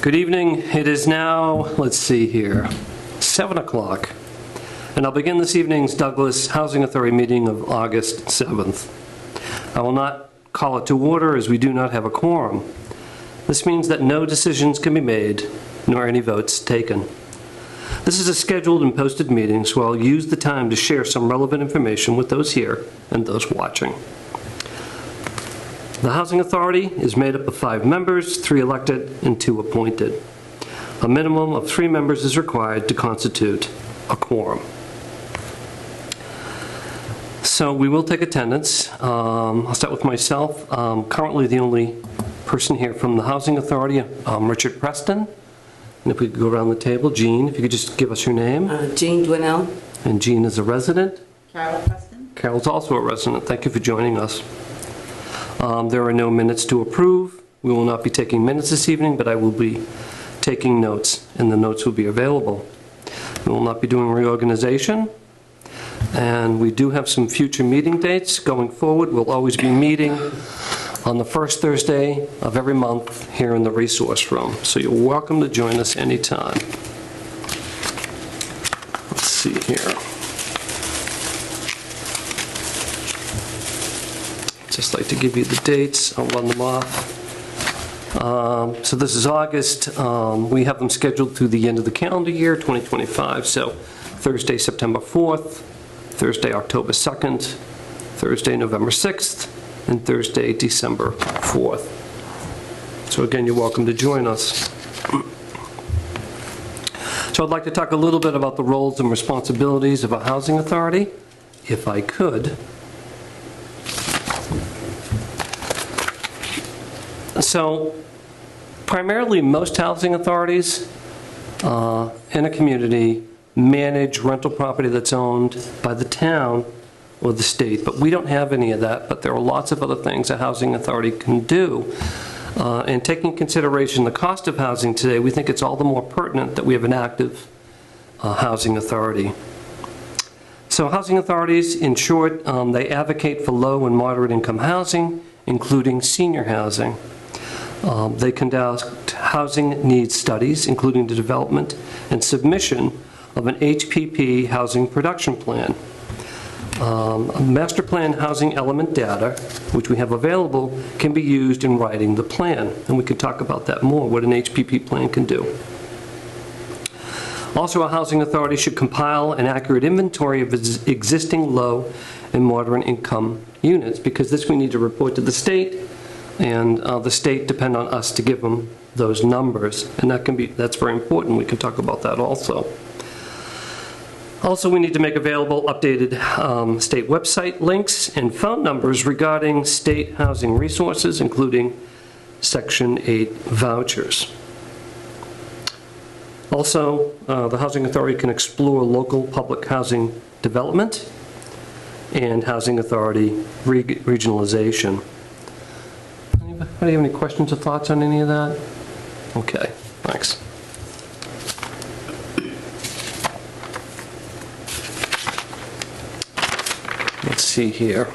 Good evening. It is now, let's see here, 7 o'clock. And I'll begin this evening's Douglas Housing Authority meeting of August 7th. I will not call it to order as we do not have a quorum. This means that no decisions can be made, nor any votes taken. This is a scheduled and posted meeting, so I'll use the time to share some relevant information with those here and those watching. The Housing Authority is made up of 5 members, 3 elected and 2 appointed. A minimum of 3 members is required to constitute a quorum. So we will take attendance. I'll start with myself. Currently the only person here from the Housing Authority, Richard Preston. And if we could go around the table, Jean, if you could just give us your name. Jean Dwinell. And Jean is a resident. Carol Preston. Carol's also a resident. Thank you for joining us. There are no minutes to approve. We will not be taking minutes this evening, but I will be taking notes, and the notes will be available. We will not be doing reorganization, and we do have some future meeting dates going forward. We'll always be meeting on the first Thursday of every month here in the resource room, so you're welcome to join us anytime. Let's see here. Just like to give you the dates. I'll run them off. So this is August. We have them scheduled through the end of the calendar year, 2025. So Thursday, September 4th, Thursday, October 2nd, Thursday, November 6th, and Thursday, December 4th. So again, you're welcome to join us. So I'd like to talk a little bit about the roles and responsibilities of a housing authority, if I could. So primarily most housing authorities in a community manage rental property that's owned by the town or the state, but we don't have any of that, but there are lots of other things a housing authority can do. And taking into consideration the cost of housing today, we think it's all the more pertinent that we have an active housing authority. So housing authorities, in short, they advocate for low and moderate income housing, including senior housing. They conduct housing needs studies, including the development and submission of an HPP housing production plan. Master plan housing element data, which we have available, can be used in writing the plan. And we can talk about that more, what an HPP plan can do. Also, a housing authority should compile an accurate inventory of existing low and moderate income units, because this we need to report to the state, and the state depend on us to give them those numbers, and that's very important. We can talk about that also. Also, we need to make available updated state website links and phone numbers regarding state housing resources, including Section 8 vouchers. Also, the Housing Authority can explore local public housing development and Housing Authority regionalization. Anybody have any questions or thoughts on any of that? Okay, thanks. Let's see here.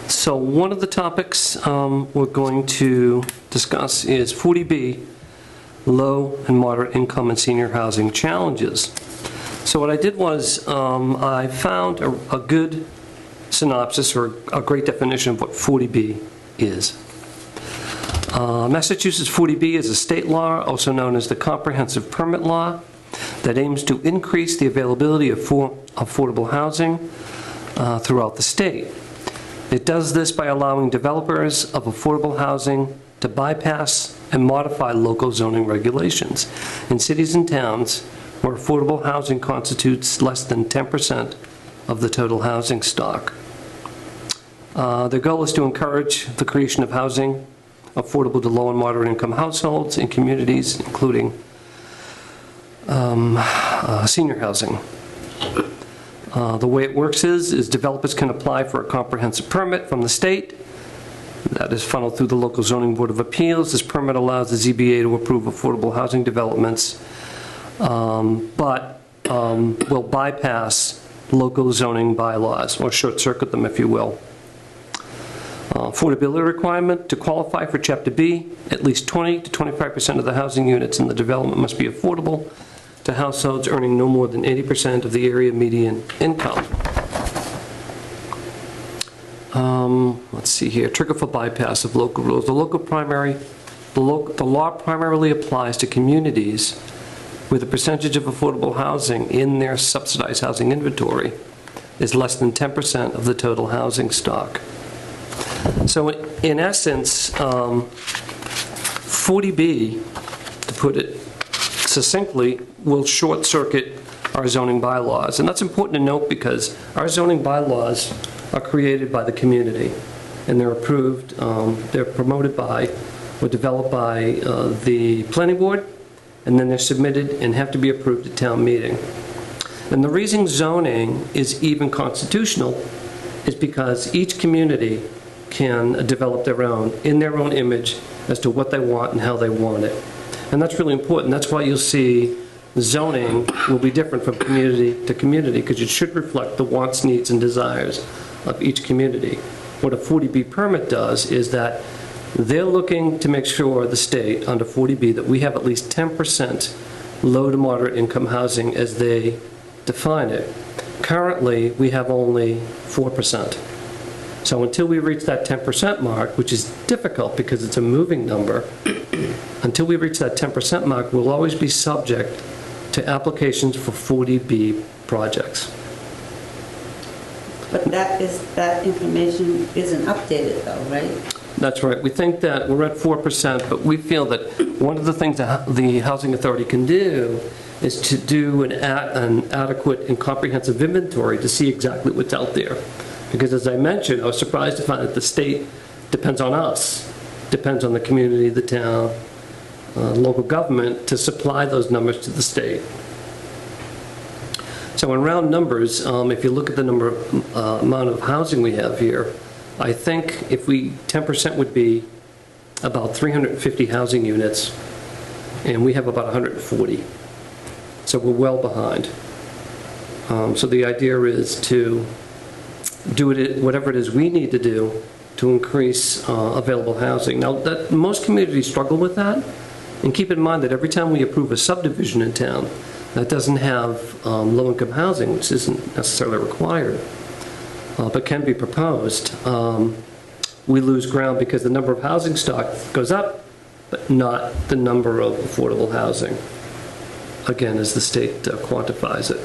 So one of the topics we're going to discuss is 40B, low and moderate income and senior housing challenges. So what I did was I found a good synopsis or a great definition of what 40B is. Massachusetts 40B is a state law, also known as the Comprehensive Permit Law, that aims to increase the availability of affordable housing throughout the state. It does this by allowing developers of affordable housing to bypass and modify local zoning regulations in cities and towns where affordable housing constitutes less than 10% of the total housing stock. Their goal is to encourage the creation of housing affordable to low and moderate income households in communities, including senior housing. The way it works is developers can apply for a comprehensive permit from the state. That is funneled through the local zoning board of appeals. This permit allows the ZBA to approve affordable housing developments, but will bypass local zoning bylaws, or short circuit them, if you will. Affordability requirement, to qualify for Chapter B, at least 20 to 25% of the housing units in the development must be affordable to households earning no more than 80% of the area median income. Let's see here, trigger for bypass of local rules. The law primarily applies to communities with a percentage of affordable housing in their subsidized housing inventory is less than 10% of the total housing stock. So in essence, 40B, to put it succinctly, will short-circuit our zoning bylaws. And that's important to note because our zoning bylaws are created by the community, and they're approved, they're promoted by, or developed by the planning board, and then they're submitted and have to be approved at town meeting. And the reason zoning is even constitutional is because each community can develop their own, in their own image, as to what they want and how they want it. And that's really important. That's why you'll see zoning will be different from community to community, because it should reflect the wants, needs, and desires of each community. What a 40B permit does is that they're looking to make sure, the state, under 40B, that we have at least 10% low to moderate income housing as they define it. Currently, we have only 4%. So until we reach that 10% mark, which is difficult because it's a moving number, until we reach that 10% mark, we'll always be subject to applications for 40B projects. But that information isn't updated though, right? That's right. We think that we're at 4%, but we feel that one of the things that the Housing Authority can do is to do an adequate and comprehensive inventory to see exactly what's out there. Because as I mentioned, I was surprised to find that the state depends on us, depends on the community, the town, local government to supply those numbers to the state. So in round numbers, if you look at the amount of housing we have here, I think if 10% would be about 350 housing units, and we have about 140. So we're well behind. So the idea is to do it, whatever it is we need to do to increase available housing. Now, most communities struggle with that, and keep in mind that every time we approve a subdivision in town that doesn't have low-income housing, which isn't necessarily required, but can be proposed, we lose ground because the number of housing stock goes up, but not the number of affordable housing, again, as the state quantifies it.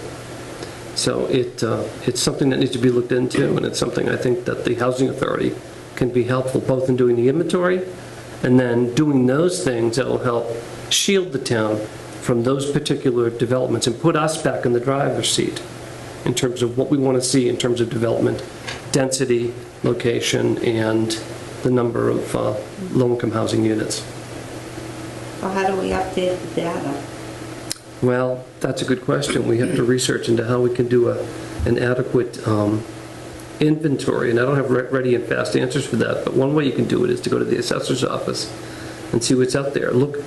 So it's something that needs to be looked into, and it's something I think that the Housing Authority can be helpful, both in doing the inventory and then doing those things that will help shield the town from those particular developments and put us back in the driver's seat in terms of what we want to see in terms of development, density, location, and the number of low-income housing units. Well, how do we update the data? Well, that's a good question. We have to research into how we can do an adequate inventory, and I don't have ready and fast answers for that, but one way you can do it is to go to the assessor's office and see what's out there. Look,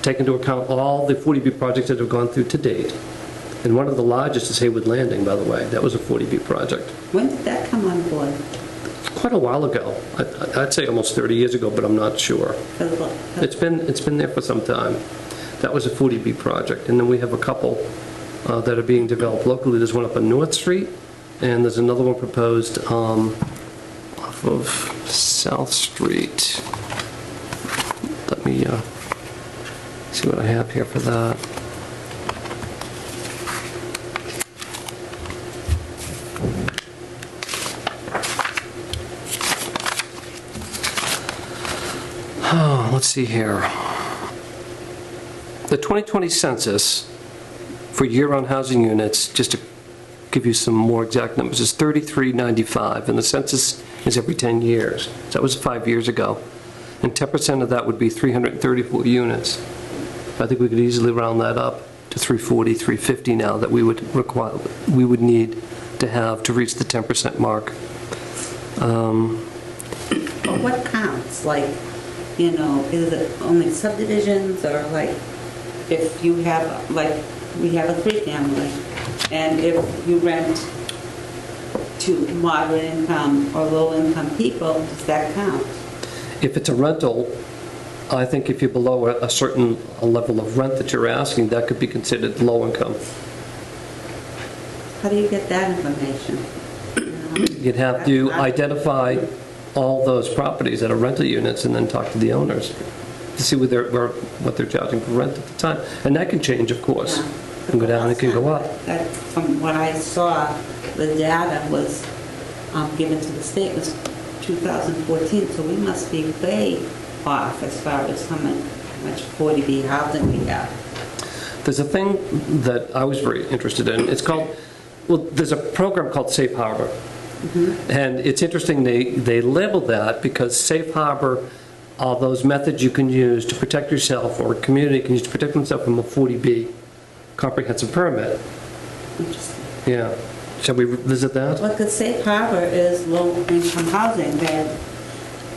take into account all the 40B projects that have gone through to date. And one of the largest is Haywood Landing, by the way. That was a 40B project. When did that come on board? Quite a while ago. I'd say almost 30 years ago, but I'm not sure. It's been there for some time. That was a 40B project. And then we have a couple that are being developed locally. There's one up on North Street, and there's another one proposed off of South Street. Let me see what I have here for that. Oh, let's see here. The 2020 census for year-round housing units, just to give you some more exact numbers, is 3,395, and the census is every 10 years. So that was 5 years ago. And 10% of that would be 334 units. I think we could easily round that up to 340, 350 now that we would need to have to reach the 10% mark. But what counts? Like, you know, is it only subdivisions, or like if you have, like, we have a 3-family, and if you rent to moderate income or low income people, does that count? If it's a rental, I think if you're below a certain level of rent that you're asking, that could be considered low income. How do you get that information? You'd have to identify all those properties that are rental units and then talk to the owners to see what they're charging for rent at the time. And that can change, of course. It can go down, it can go up. That, from what I saw, the data was given to the state was 2014, so we must be way off as far as how much 40B housing we have. There's a thing that I was very interested in. It's called, well, there's a program called Safe Harbor. And it's interesting they label that because Safe Harbor are those methods you can use to protect yourself, or a community can use to protect themselves from a 40B comprehensive permit. Interesting. Yeah. Shall we revisit that? Well, because Safe Harbor is low-income housing.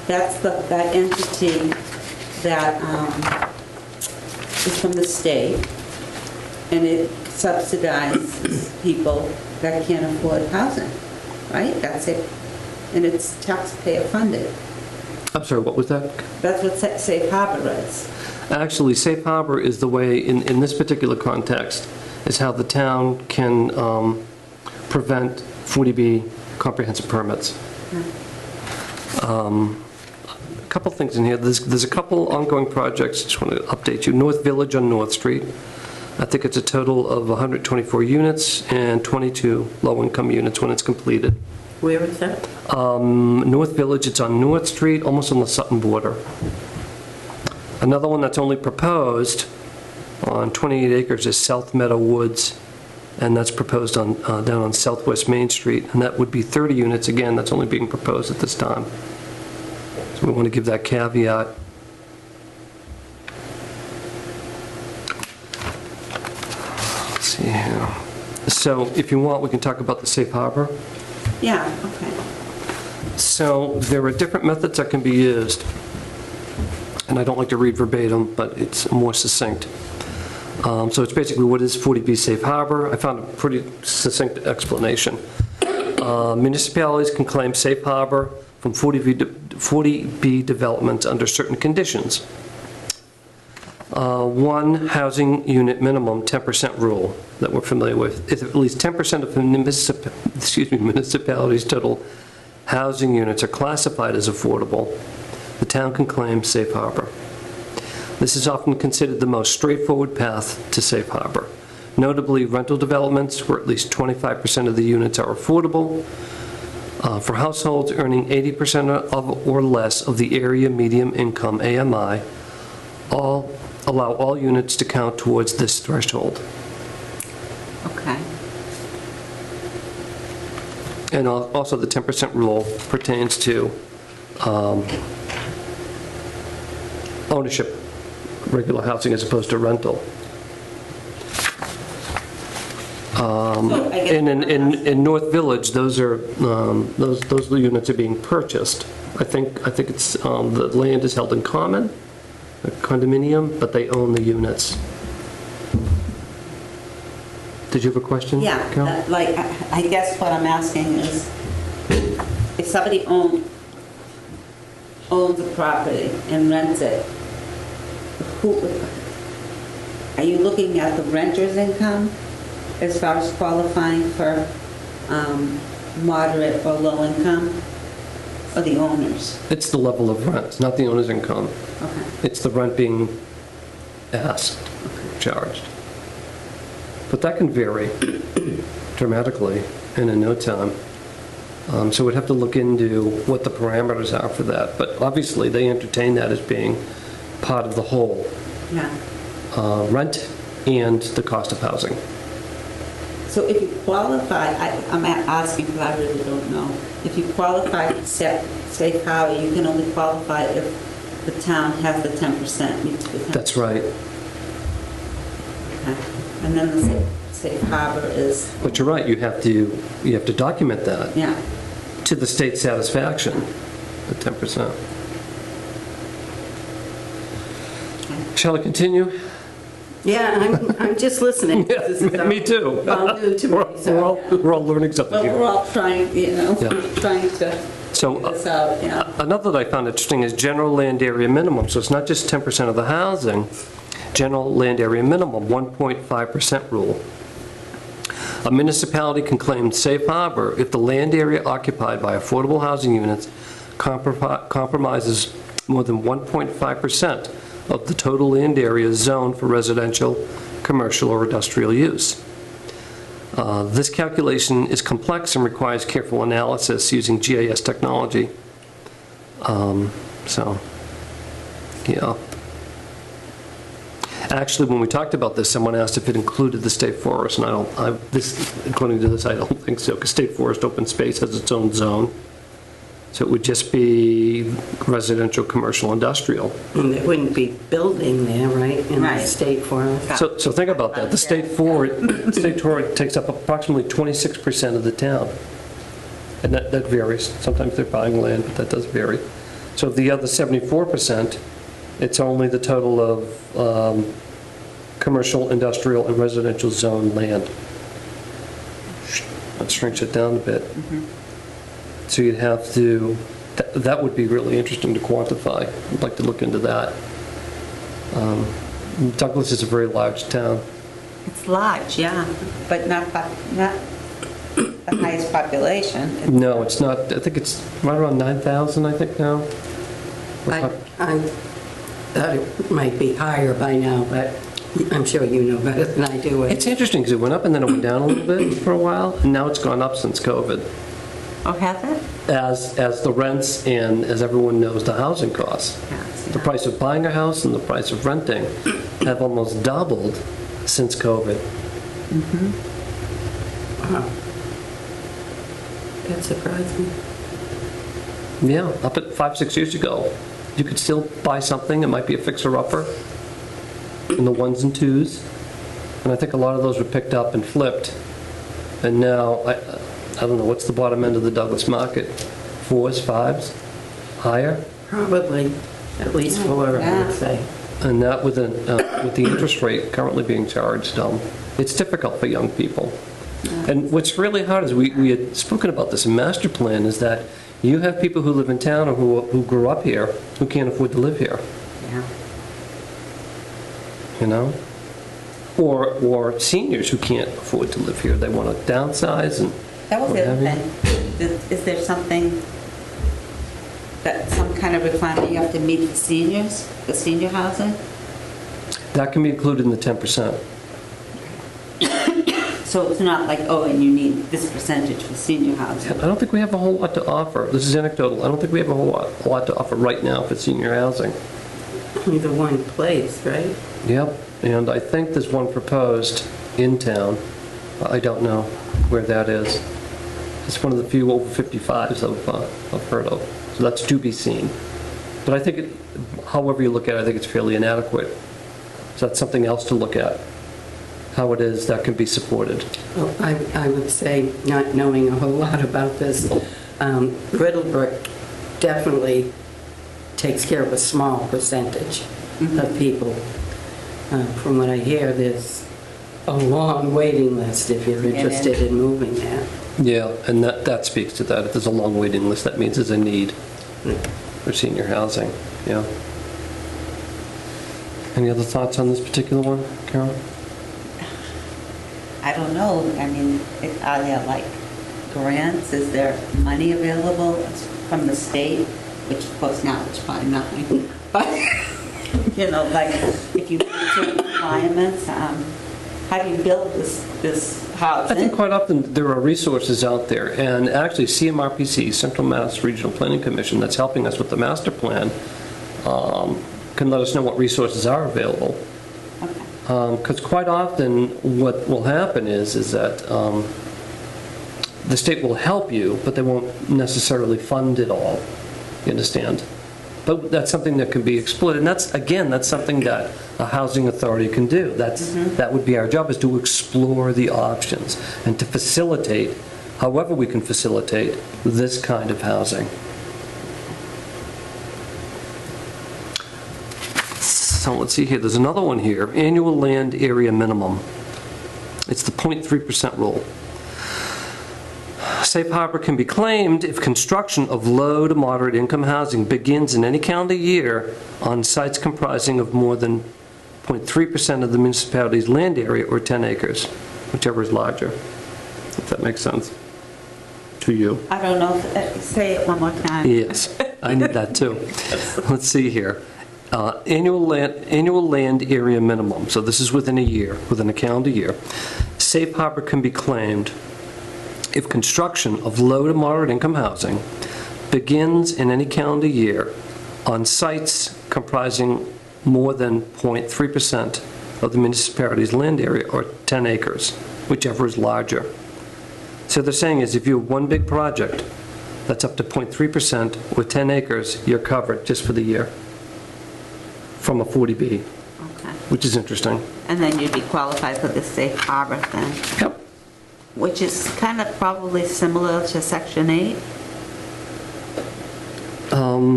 That's that entity that is from the state, and it subsidizes people that can't afford housing, right? That's it. And it's taxpayer funded. I'm sorry, what was that? That's what Safe Harbor is. Actually, Safe Harbor is the way, in this particular context, is how the town can prevent 40B comprehensive permits. A couple things in here. There's a couple ongoing projects. Just want to update you. North Village on North Street. I think it's a total of 124 units and 22 low-income units when it's completed. Where is that? North Village, it's on North Street, almost on the Sutton border. Another one that's only proposed on 28 acres is South Meadow Woods, and that's proposed on down on Southwest Main Street, and that would be 30 units. Again, that's only being proposed at this time. So we want to give that caveat. Let's see here. So if you want, we can talk about the Safe Harbor. Yeah, okay. So there are different methods that can be used, and I don't like to read verbatim, but it's more succinct. So it's basically, what is 40B Safe Harbor? I found a pretty succinct explanation. Municipalities can claim safe harbor from 40B developments under certain conditions. One, housing unit minimum 10% rule that we're familiar with. If at least 10% of municipalities' total housing units are classified as affordable, the town can claim safe harbor. This is often considered the most straightforward path to safe harbor. Notably, rental developments where at least 25% of the units are affordable. For households earning 80% of or less of the area median income, AMI, allow all units to count towards this threshold. Okay. And also the 10% rule pertains to ownership, regular housing as opposed to rental. So I guess In North Village, those are those units are being purchased. I think it's the land is held in common, a condominium, but they own the units. Did you have a question? Yeah, Carol? like, I guess what I'm asking is, if somebody owns a property and rents it, are you looking at the renter's income as far as qualifying for moderate or low income, or the owners? It's the level of rent, not the owner's income. Okay. It's the rent being asked, charged. But that can vary dramatically and in no time. So we'd have to look into what the parameters are for that. But obviously, they entertain that as being part of the whole. Yeah. Rent and the cost of housing. So if you qualify, I'm asking because I really don't know. If you qualify for safe harbor, you can only qualify if the town has the 10%. Needs to be 10%. That's right. Okay. And then the safe harbor is, But you're right, you have to document that yeah. to the state's satisfaction, the 10%. Okay. Shall I continue? Yeah, I'm just listening. This is Me too. all new to me, so. We're all learning something But we're here. all trying, Yeah. trying to So figure this out, yeah. another that I found interesting is general land area minimum. So it's not just 10% of the housing, general land area minimum, 1.5% rule. A municipality can claim safe harbor if the land area occupied by affordable housing units compromises more than 1.5% of the total land area zoned for residential, commercial, or industrial use. This calculation is complex and requires careful analysis using GIS technology. So, yeah. Actually, when we talked about this, someone asked if it included the state forest, and according to this, I don't think so, because state forest open space has its own zone. So it would just be residential, commercial, industrial. And there wouldn't be building there, right, in the Right. state forest? So think about that. The state forest takes up approximately 26% of the town. And that varies. Sometimes they're buying land, but that does vary. So the other 74%, it's only the total of commercial, industrial, and residential zone land. That shrinks it down a bit. So you'd have to, that would be really interesting to quantify. I'd like to look into that. Douglas is a very large town. It's large, yeah, but not the highest population. No, it's not, I think it's right around 9,000, I think now. I thought it might be higher by now, but I'm sure you know better than I do. It's interesting because it went up and then it went down a little bit for a while, and now it's gone up since COVID. Oh, has it? As the rents and, as everyone knows, the housing costs. Yes, The yeah. price of buying a house and the price of renting have almost doubled since COVID. Wow. That surprised me. Yeah, up at 5-6 years ago, you could still buy something, it might be a fixer-upper in the ones and twos, and I think a lot of those were picked up and flipped, and now, I don't know, what's the bottom end of the Douglas market? 4s, 5s, higher? Probably, at least 4, I Yeah. would say. And that with the interest rate currently being charged, it's difficult for young people. And what's really hard is, we had spoken about this in master plan, is that you have people who live in town or who grew up here who can't afford to live here, Yeah. you know? Or seniors who can't afford to live here, they want to downsize and That was the what other have you. thing. Is there something, some kind of requirement you have to meet the seniors, the senior housing? That can be included in the 10%. So it's not like, oh, and you need this percentage for senior housing? I don't think we have a whole lot to offer. This is anecdotal. I don't think we have a whole lot to offer right now for senior housing. Only the one place, right? Yep, and I think there's one proposed in town. I don't know where that is. It's one of the few over 55s I've heard of, so that's to be seen. But I think, however you look at it, I think it's fairly inadequate. So that's something else to look at, how it is that can be supported. Well, I would say, not knowing a whole lot about this, Riddlebrook definitely takes care of a small percentage of people. From what I hear, there's a long waiting list if you're interested in moving there. Yeah, and that speaks to that. If there's a long waiting list, that means there's a need for senior housing, yeah. Any other thoughts on this particular one, Carol? I don't know. I mean, are there like grants? Is there money available from the state? Which of course now it's probably nothing. But, you know, like if you meet certain requirements, how do you build this I think housing? quite often there are resources out there, and actually CMRPC, Central Mass Regional Planning Commission, that's helping us with the master plan, can let us know what resources are available. Okay. Because quite often what will happen is that the state will help you, but they won't necessarily fund it all, you understand? But that's something that can be explored, and that's something that a housing authority can do. That would be our job, is to explore the options and to facilitate, however we can facilitate, this kind of housing. So let's see here, there's another one here, annual land area minimum. It's the 0.3% rule. Safe harbor can be claimed if construction of low to moderate income housing begins in any calendar year on sites comprising of more than 0.3% of the municipality's land area or 10 acres, whichever is larger, if that makes sense to you. I don't know, say it one more time. Yes, I need that too. Let's see here. Annual land area minimum, so this is within a year, within a calendar year. Safe harbor can be claimed if construction of low to moderate income housing begins in any calendar year on sites comprising more than 0.3% of the municipality's land area or 10 acres, whichever is larger. So they're saying is if you have one big project that's up to 0.3% with 10 acres, you're covered just for the year from a 40B, Okay. which is interesting. And then you'd be qualified for the safe harbor then, Yep. which is kind of probably similar to Section 8.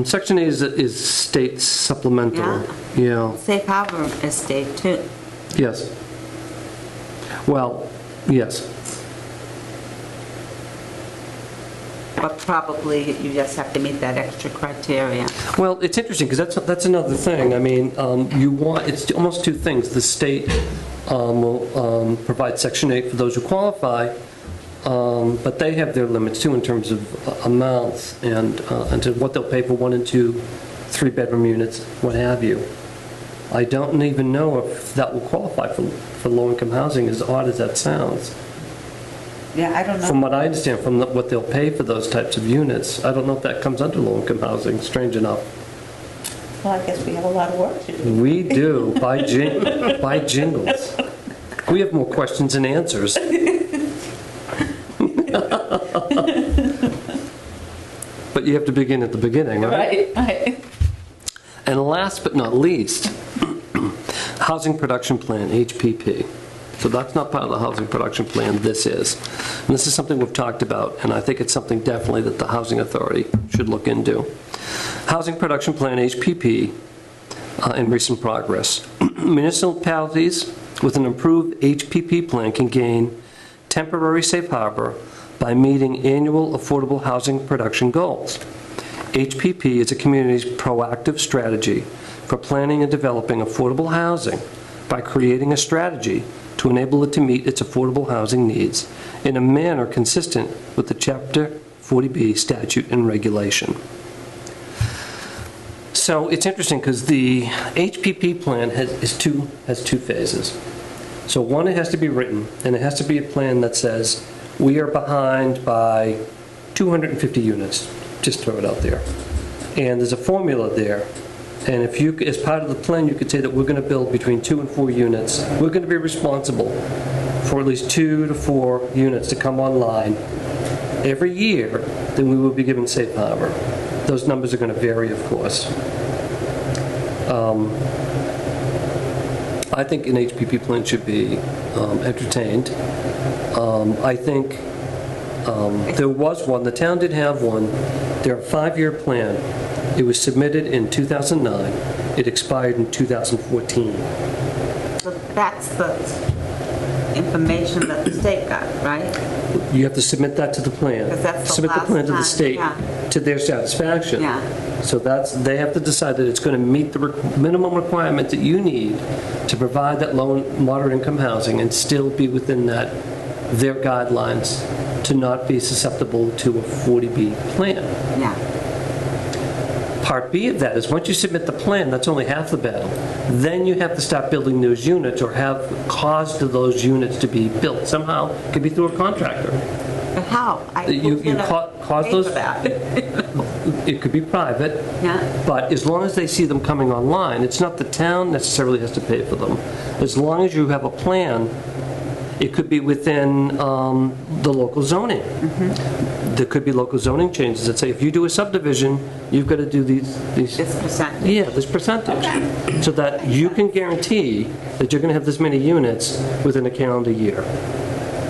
Section 8 is state supplemental. Yeah. Safe harbor is state too. Yes. Well, yes. But probably you just have to meet that extra criteria. Well, it's interesting because that's another thing. I mean, it's almost two things. The state will provide Section 8 for those who qualify, but they have their limits too in terms of amounts and to what they'll pay for 1 and 2, 3-bedroom units, what have you. I don't even know if that will qualify for low-income housing, as odd as that sounds. Yeah, I don't know. From what I understand, from what they'll pay for those types of units, I don't know if that comes under low-income housing, strange enough. Well, I guess we have a lot of work to do. We do, by jingles. We have more questions than answers. But you have to begin at the beginning, right? Right. And last but not least, Housing Production Plan, HPP. So that's not part of the Housing Production Plan, this is. And this is something we've talked about, and I think it's something definitely that the Housing Authority should look into. Housing Production Plan, HPP, in recent progress. Municipalities with an improved HPP plan can gain temporary safe harbor by meeting annual affordable housing production goals. HPP is a community's proactive strategy for planning and developing affordable housing by creating a strategy to enable it to meet its affordable housing needs in a manner consistent with the Chapter 40B statute and regulation. So it's interesting because the HPP plan has two phases. So one, it has to be written, and it has to be a plan that says, we are behind by 250 units, just throw it out there. And there's a formula there. And if you, as part of the plan, you could say that we're going to build between 2 and 4 units. We're going to be responsible for at least 2 to 4 units to come online every year, then we will be given safe harbor. Those numbers are going to vary, of course. I think an HPP plan should be entertained. I think there was one, the town did have one. They're a 5-year plan. It was submitted in 2009. It expired in 2014. So that's the information that the state got, right? You have to submit that to the plan. 'Cause that's the Submit the last plan to the time, state yeah. to their satisfaction. Yeah. So they have to decide that it's going to meet the minimum requirement that you need to provide that low and moderate income housing and still be within their guidelines to not be susceptible to a 40B plan. Yeah. Part B of that is once you submit the plan, that's only half the battle. Then you have to start building those units or have cost of those units to be built. Somehow, it could be through a contractor. But how? You cause those, That. it could be private, Yeah. but as long as they see them coming online, it's not the town necessarily has to pay for them. As long as you have a plan, it could be within the local zoning. There could be local zoning changes that say if you do a subdivision, you've got to do these This percentage. yeah, this percentage, so that you can guarantee that you're going to have this many units within a calendar year.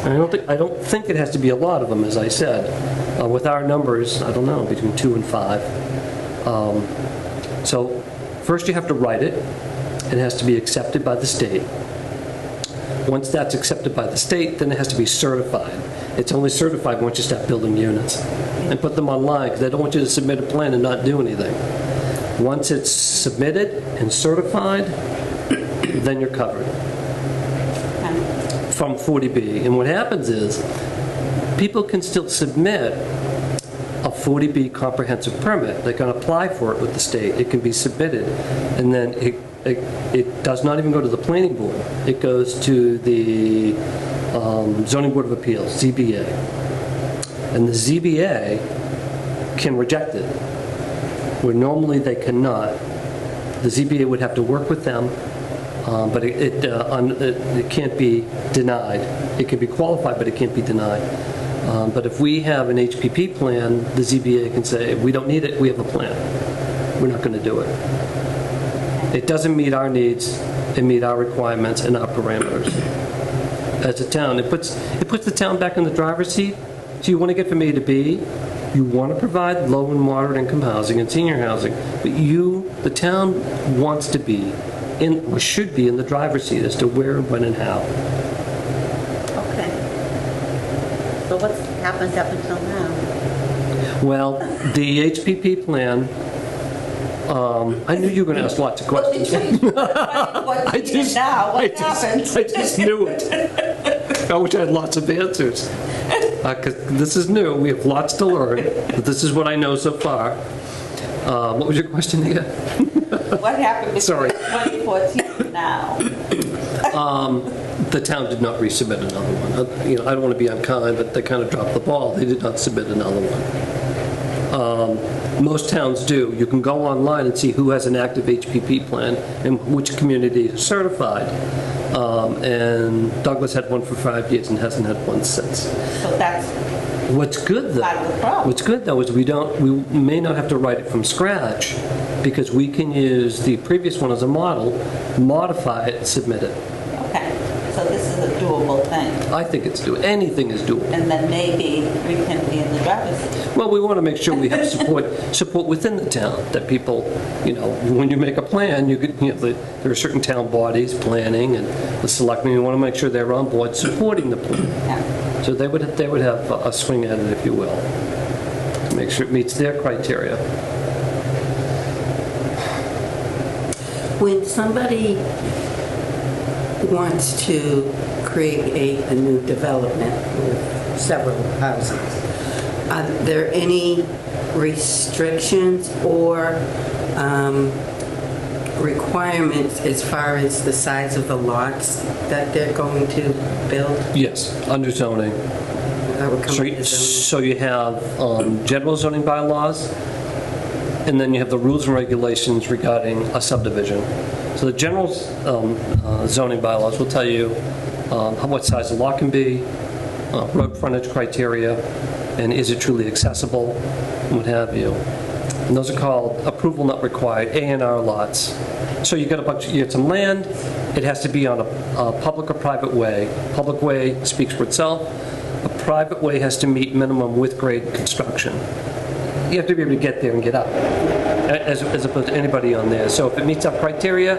And I don't think it has to be a lot of them, as I said. With our numbers, I don't know, between 2 and 5. So first you have to write it, it has to be accepted by the state. Once that's accepted by the state, then it has to be certified. It's only certified once you start building units and put them online, because they don't want you to submit a plan and not do anything. Once it's submitted and certified, then you're covered from 40B. And what happens is, people can still submit a 40B comprehensive permit. They can apply for it with the state. It can be submitted, and then it does not even go to the planning board. It goes to the Zoning Board of Appeals, ZBA. And the ZBA can reject it, where normally they cannot. The ZBA would have to work with them, but it can't be denied. It can be qualified, but it can't be denied. But if we have an HPP plan, the ZBA can say, we don't need it, we have a plan. We're not going to do it. It doesn't meet our needs, it meets our requirements and our parameters. As a town, it puts the town back in the driver's seat. So you want to get from A to B, you want to provide low and moderate income housing and senior housing, but the town wants to be or should be in the driver's seat as to where, when, and how. Okay. So what's happened up until now? Well, the HPP plan, I knew you were going to ask lots of questions. What I just knew it. I wish I had lots of answers. 'Cause this is new, we have lots to learn, but this is what I know so far. What was your question again? What happened between Sorry. 2014 and now? The town did not resubmit another one. I don't want to be unkind, but they kind of dropped the ball. They did not submit another one. Most towns do. You can go online and see who has an active HPP plan and which community is certified. And Douglas had one for 5 years and hasn't had one since. So that's What's good though, part of the problem. what's good though is we may not have to write it from scratch, because we can use the previous one as a model, modify it, and submit it. Okay, so this is a doable thing. I think it's doable. Anything is doable. And then maybe we can be in the driver's seat. Well, we want to make sure we have support within the town, that people, when you make a plan, there are certain town bodies, planning, and the selectmen, you want to make sure they're on board supporting the plan. Yeah. So they would have a swing at it, if you will, to make sure it meets their criteria. When somebody wants to create a new development with several houses, are there any restrictions or requirements as far as the size of the lots that they're going to build? Yes, under zoning. That would come under zoning. So you have general zoning bylaws, and then you have the rules and regulations regarding a subdivision. So the general zoning bylaws will tell you what size the lot can be, road frontage criteria, and is it truly accessible, and what have you. And those are called approval not required, A&R lots. So you get some land, it has to be on a public or private way. Public way speaks for itself. A private way has to meet minimum with grade construction. You have to be able to get there and get up, as opposed to anybody on there. So if it meets our criteria,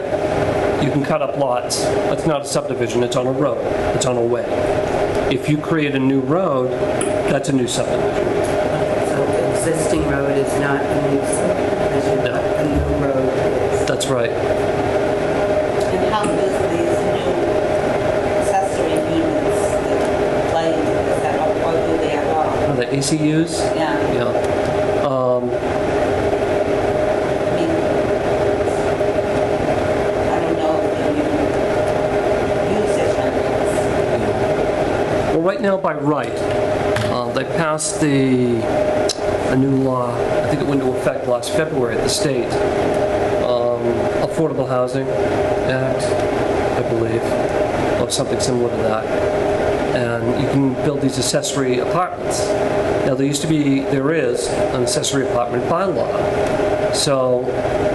you can cut up lots. It's not a subdivision, it's on a road, it's on a way. If you create a new road, that's a new subdivision. So the existing road is not a new subdivision, No. but a new road is. That's right. And how does these new accessory units play into this at all, or do they at all? The ACUs? Yeah. Yeah. I mean, I don't know if you use it or not. Well, right now, by right, they passed a new law, I think it went into effect last February at the state, Affordable Housing Act, I believe, or something similar to that. And you can build these accessory apartments. Now, there is an accessory apartment bylaw. So,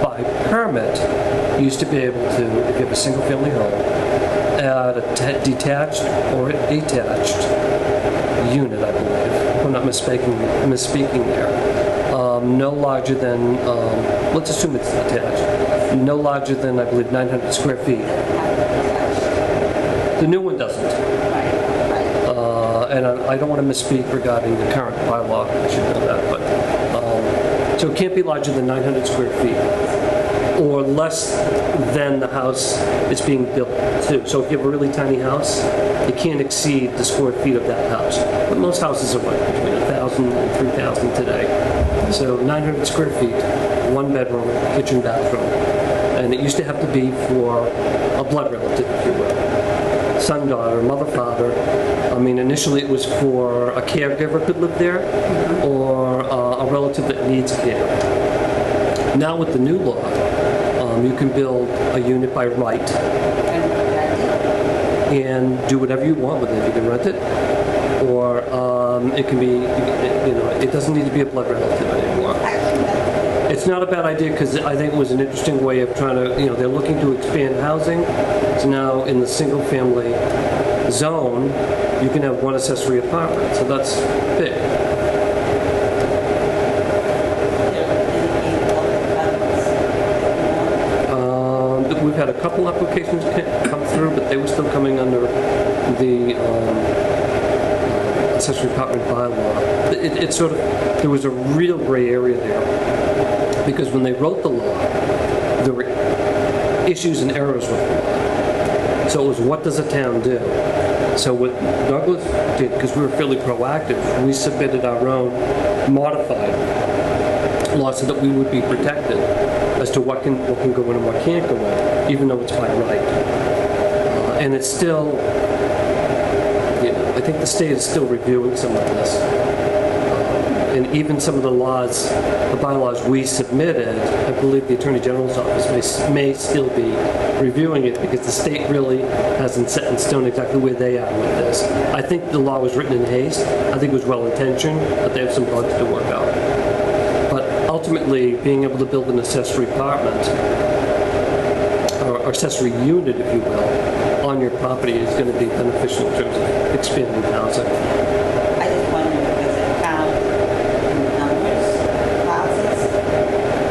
by permit, you used to be able to, if you have a single-family home, add a detached or detached unit, I believe. I'm not misspeaking there. No larger than, let's assume it's detached, no larger than, I believe, 900 square feet. The new one doesn't. And I don't want to misspeak regarding the current bylaw, I should know that, but, so it can't be larger than 900 square feet, or less than the house it's being built to. So if you have a really tiny house, it can't exceed the square feet of that house. But most houses are what, between 1,000 and 3,000 today. So 900 square feet, one bedroom, kitchen, bathroom. And it used to have to be for a blood relative, if you will. Son, daughter, mother, father. I mean, initially it was for a caregiver could live there, or a relative that needs care. Now with the new law, you can build a unit by right and do whatever you want with it. You can rent it, or it can be, you know, it doesn't need to be a blood relative anymore. It's not a bad idea because I think it was an interesting way of trying to, you know, they're looking to expand housing. So now in the single family zone, you can have one accessory apartment. So that's big. We've had a couple applications come through, but they were still coming under the accessory apartment bylaw. It's sort of, there was a real gray area there, because when they wrote the law, there were issues and errors with the law. So it was, what does a town do? So what Douglas did, because we were fairly proactive, we submitted our own modified law so that we would be protected as to what can go in and what can't go in, even though it's by right. And it's still, you know, I think the state is still reviewing some of this. And even some of the laws, the bylaws we submitted, I believe the Attorney General's office may still be reviewing it, because the state really hasn't set in stone exactly where they are with this. I think the law was written in haste. I think it was well-intentioned, but they have some bugs to work out. Ultimately, being able to build an accessory apartment, or accessory unit, if you will, on your property is going to be beneficial in terms of expanding housing. I just wondered, does it count in the numbers of houses?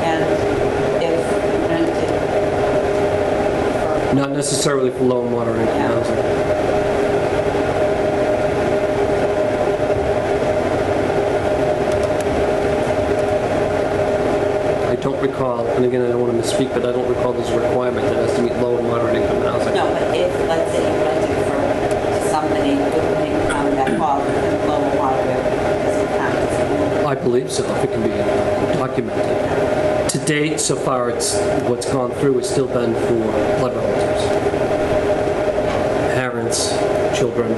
And if rented Not necessarily for low and moderate income housing. I don't recall, and again, I don't want to misspeak, but I don't recall there's a requirement that has to meet low and moderate income housing. No, but if, let's say, you rented for somebody with income that falls within low and moderate, does it count as I believe so, if it can be documented. To date, so far, what's gone through has still been for blood relatives. Parents, children.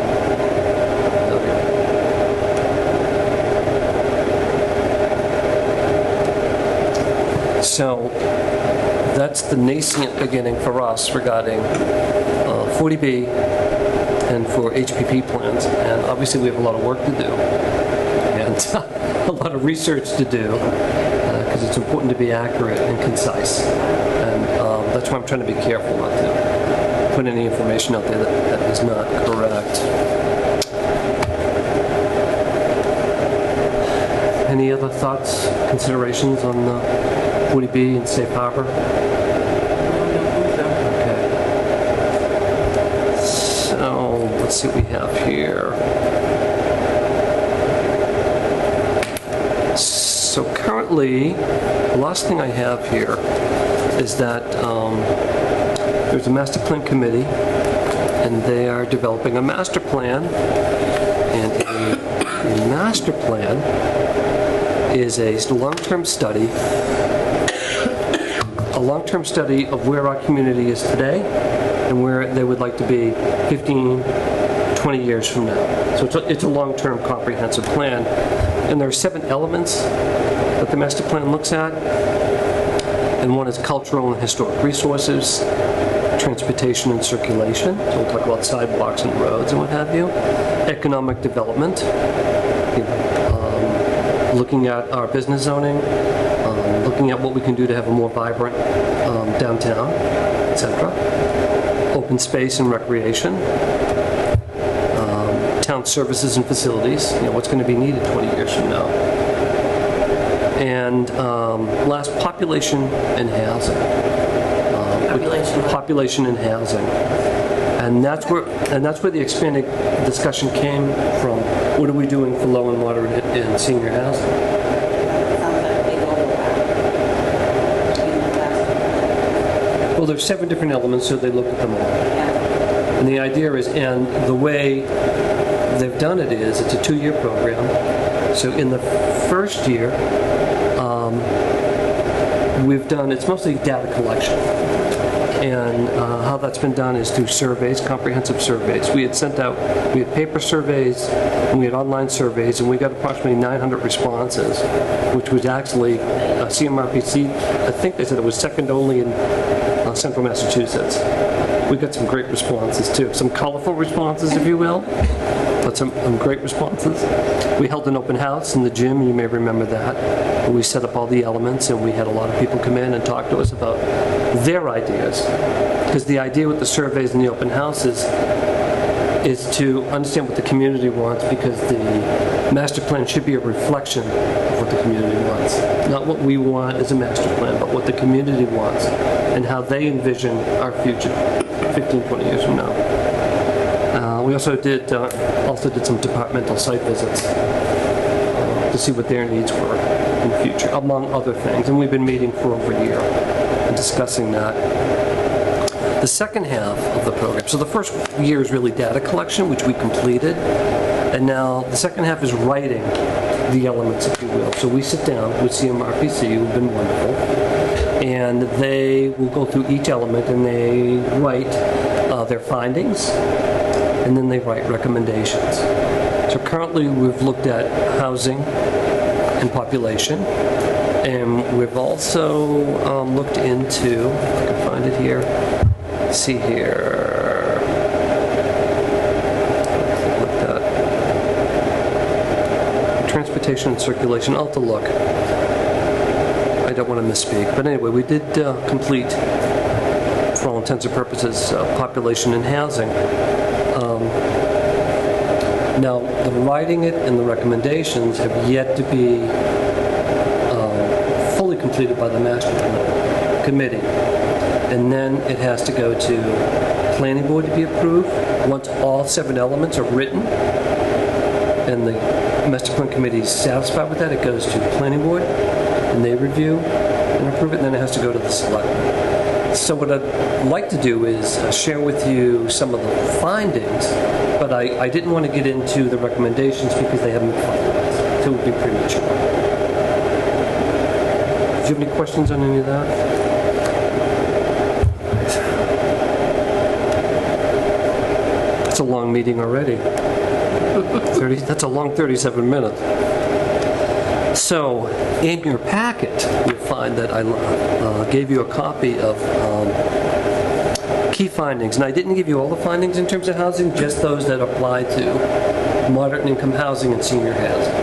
So that's the nascent beginning for us regarding 40B and for HPP plans. And obviously we have a lot of work to do and a lot of research to do, because it's important to be accurate and concise. And that's why I'm trying to be careful not to put any information out there that is not correct. Any other thoughts, considerations on 40B and safe harbor? Okay. So let's see what we have here. So currently, the last thing I have here is that there's a master plan committee, and they are developing a master plan, and a master plan is a long-term study of where our community is today and where they would like to be 15, 20 years from now. So it's a long-term comprehensive plan. And there are 7 elements that the master plan looks at. And one is cultural and historic resources, transportation and circulation. So we'll talk about sidewalks and roads and what have you. Economic development, looking at our business zoning, looking at what we can do to have a more vibrant downtown, etc. Open space and recreation, town services and facilities, what's going to be needed 20 years from now. And last, population and housing. population and housing. And that's where the expanded discussion came from. What are we doing for low and moderate and senior housing? Sounds like a big overlap between the last. Well, there's 7 different elements, so they looked at them all. Yeah. And the idea is, and the way they've done it is, it's a 2-year program. So in the first year, it's mostly data collection. And how that's been done is through surveys, comprehensive surveys. We had paper surveys, and we had online surveys, and we got approximately 900 responses, which was actually CMRPC, I think they said it was second only in central Massachusetts. We got some great responses too, some colorful responses, if you will, but some great responses. We held an open house in the gym, you may remember that. We set up all the elements, and we had a lot of people come in and talk to us about their ideas. Because the idea with the surveys and the open houses is to understand what the community wants, because the master plan should be a reflection of what the community wants. Not what we want as a master plan, but what the community wants and how they envision our future 15, 20 years from now. We also did some departmental site visits to see what their needs were in the future, among other things. And we've been meeting for over a year and discussing that. The second half of the program, so the first year is really data collection, which we completed, and now the second half is writing the elements, if you will. So we sit down with CMRPC, who've been wonderful, and they will go through each element, and they write their findings, and then they write recommendations. So currently we've looked at housing and population, and we've also looked into, if I can find it here, let's see here, looked at transportation and circulation. I'll have to look. I don't want to misspeak, but anyway, we did complete, for all intents and purposes, population and housing. Now, the writing it and the recommendations have yet to be fully completed by the master plan committee. And then it has to go to planning board to be approved. Once all 7 elements are written and the master plan committee is satisfied with that, it goes to planning board and they review and approve it, and then it has to go to the selectmen. So what I'd like to do is share with you some of the findings, but I didn't want to get into the recommendations because they haven't been finalized, so it would be premature. Do you have any questions on any of that? That's a long meeting already. That's a long 37 minutes. So, in your packet, you'll find that I gave you a copy of key findings. And I didn't give you all the findings in terms of housing, just those that apply to moderate income housing and senior housing.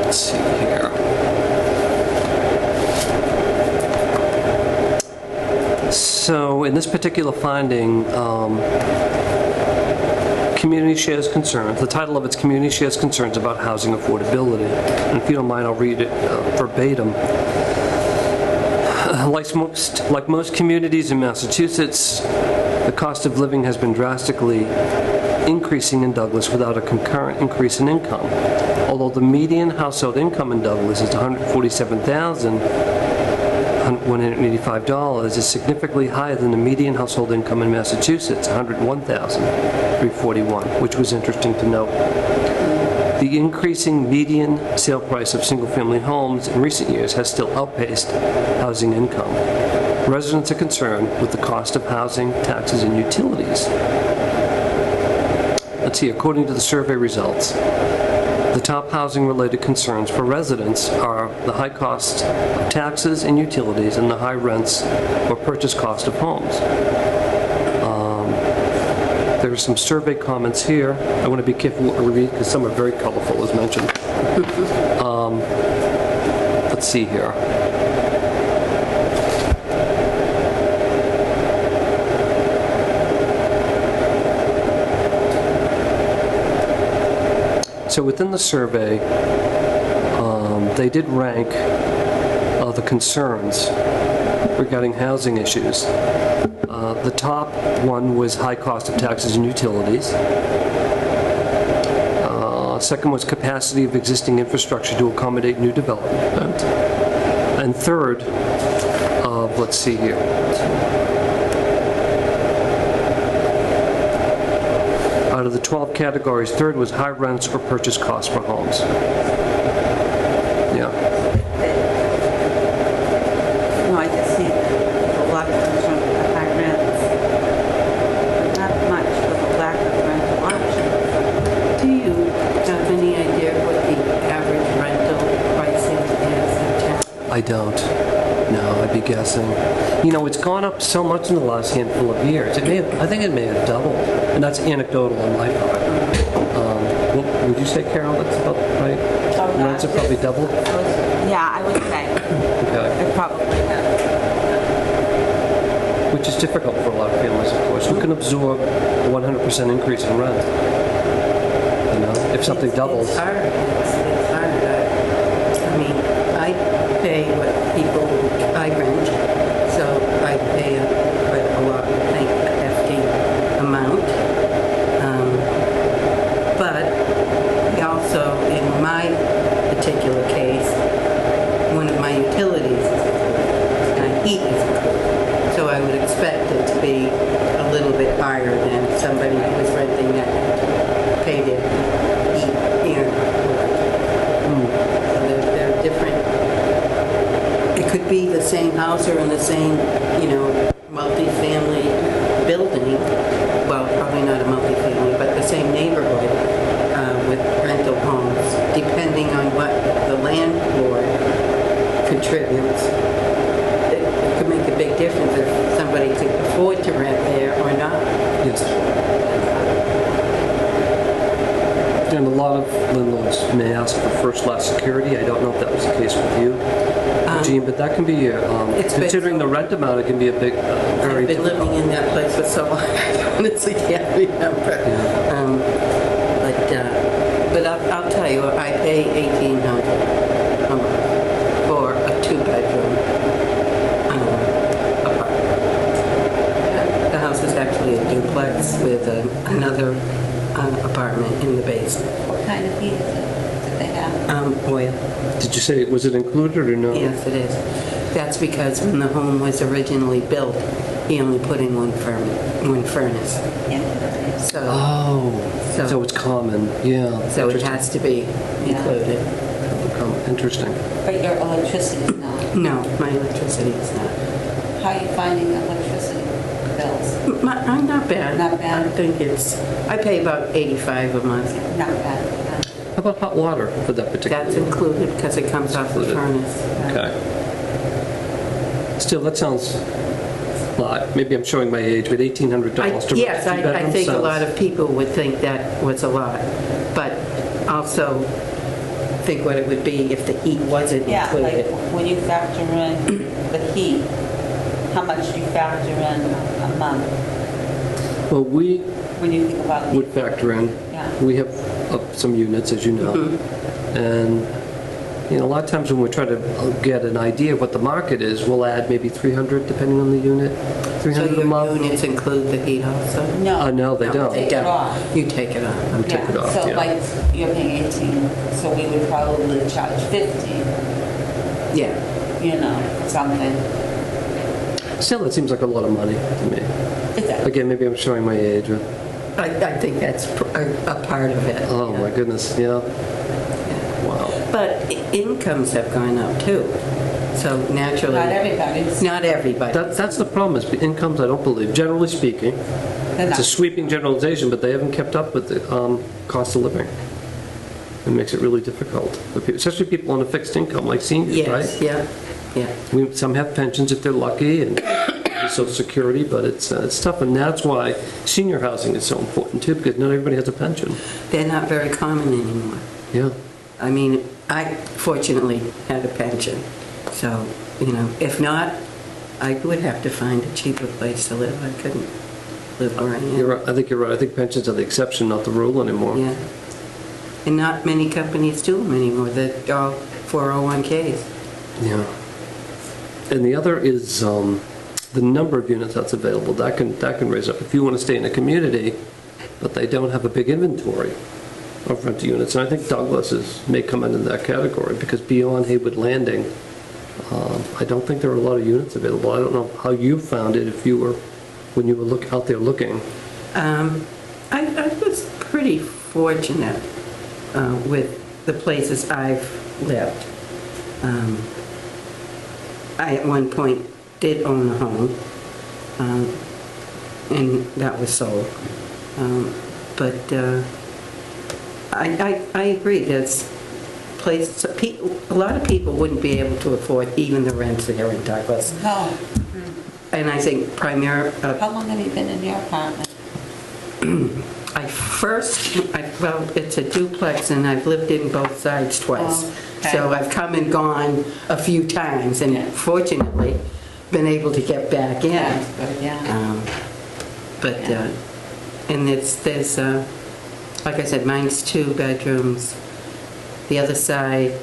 Let's see here. So, in this particular finding, community shares concerns. The title of it's Community Shares Concerns about Housing Affordability. And if you don't mind, I'll read it verbatim. Like most communities in Massachusetts, the cost of living has been drastically increasing in Douglas without a concurrent increase in income. Although the median household income in Douglas is $147,185, is significantly higher than the median household income in Massachusetts, $101,341, which was interesting to note. The increasing median sale price of single-family homes in recent years has still outpaced housing income. Residents are concerned with the cost of housing, taxes, and utilities. Let's see, according to the survey results, the top housing-related concerns for residents are the high cost of taxes and utilities and the high rents or purchase cost of homes. There are some survey comments here. I want to be careful what I read because some are very colorful, as mentioned. Let's see here. So within the survey, they did rank the concerns regarding housing issues. The top one was high cost of taxes and utilities. Second was capacity of existing infrastructure to accommodate new development. And third, let's see here. Out of the 12 categories, third was high rents or purchase costs for homes. Yeah. No, I just see a lot of concern with the high rents. Not much with the lack of rental options. Do you have any idea what the average rental pricing is in town? I don't. No, I'd be guessing. You know, it's gone up so much in the last handful of years. I think it may have doubled, and that's anecdotal on my part. What would you say, Carol? That's about right? Rents have probably doubled? Yeah, I would say. Okay. It probably has. Which is difficult for a lot of families, of course. Who can absorb a 100% increase in rent? You know, if something doubles. It's hard. It's hard. I mean, I pay what people, I rent, so I pay quite a lot, I think, a hefty amount. But also, in my particular case, one of my utilities is included, and heat is included. So I would expect it to be a little bit higher than somebody who was renting that paid their heat and so they're different. It could be the same house or in the same, multi-family building. Well, probably not a multi-family, but the same neighborhood with rental homes, depending on what the landlord contributes. It could make a big difference if somebody could afford to rent there or not. Yes. And a lot of landlords may ask for first-class security. I don't know if that was the case with you, Jean, but that can be, considering the rent amount, it can be a big, very I've been difficult. living in that place for so long, I honestly can't remember. But I'll tell you, I pay $1,800 a month for a two-bedroom apartment. The house is actually a duplex with another apartment in the basement. What kind of heat is it that they have? Oil. Did you say, was it included or no? Yes, it is. That's because when the home was originally built, he only put in one furnace. Yeah. So, Oh, So- so it's common, yeah. so it Interesting. has to be included. Interesting. But your electricity is not. No, my electricity is not. How are you finding electricity bills? I'm not bad. Not bad. I think I pay about $85 a month. Not bad. How about hot water for that particular? That's included because it comes off the Included. furnace. Okay. Still, that sounds a lot. Maybe I'm showing my age, but $1,800 to Yes, rent a I two-bedroom think a sounds- lot of people would think that was a lot, but also think what it would be if the heat wasn't Yeah, like included. when you factor in the heat, how much do you factor in a month Well, we when you think about would the, factor in, yeah. we have some units, as you know, and a lot of times when we try to get an idea of what the market is, we'll add maybe 300 depending on the unit, So 300 a your month. units include the heat also? No. No, they don't. They Take it off. don't. You take it off. We take it off, So yeah. like you're paying 18, so we would probably charge 50, Yeah. something. Still, it seems like a lot of money to me. Is that? Again, maybe I'm showing my age. But, I think that's a part of it. oh yeah. my goodness, yeah. Wow. But incomes have gone up too, so naturally. Not everybody's. Not everybody. That's the problem, is incomes, I don't believe, generally speaking, They're it's a not. sweeping generalization, but they haven't kept up with the cost of living. It makes it really difficult, for people, especially people on a fixed income, like seniors, Yes, right? yeah. Some have pensions if they're lucky, and Social Security, but it's tough, and that's why senior housing is so important too, because not everybody has a pension. They're not very common anymore. Yeah. I mean, I fortunately had a pension, so, if not, I would have to find a cheaper place to live. I couldn't live where I am. You're right. I think you're right. I think pensions are the exception, not the rule anymore. Yeah. And not many companies do them anymore. They're all 401Ks. Yeah. And the other is the number of units that's available. That can raise up. If you want to stay in a community, but they don't have a big inventory of rental units. And I think Douglas may come into that category because beyond Haywood Landing, I don't think there are a lot of units available. I don't know how you found it when you were out there looking. I was pretty fortunate with the places I've lived. I at one point did own a home, and that was sold. But I agree, there's places, a lot of people wouldn't be able to afford even the rents here in Douglas. No. And I think How long have you been in your apartment? well, it's a duplex and I've lived in both sides twice. Oh, okay. So I've come and gone a few times and fortunately been able to get back in. That's good, yeah. And there's, like I said, mine's 2 bedrooms. The other side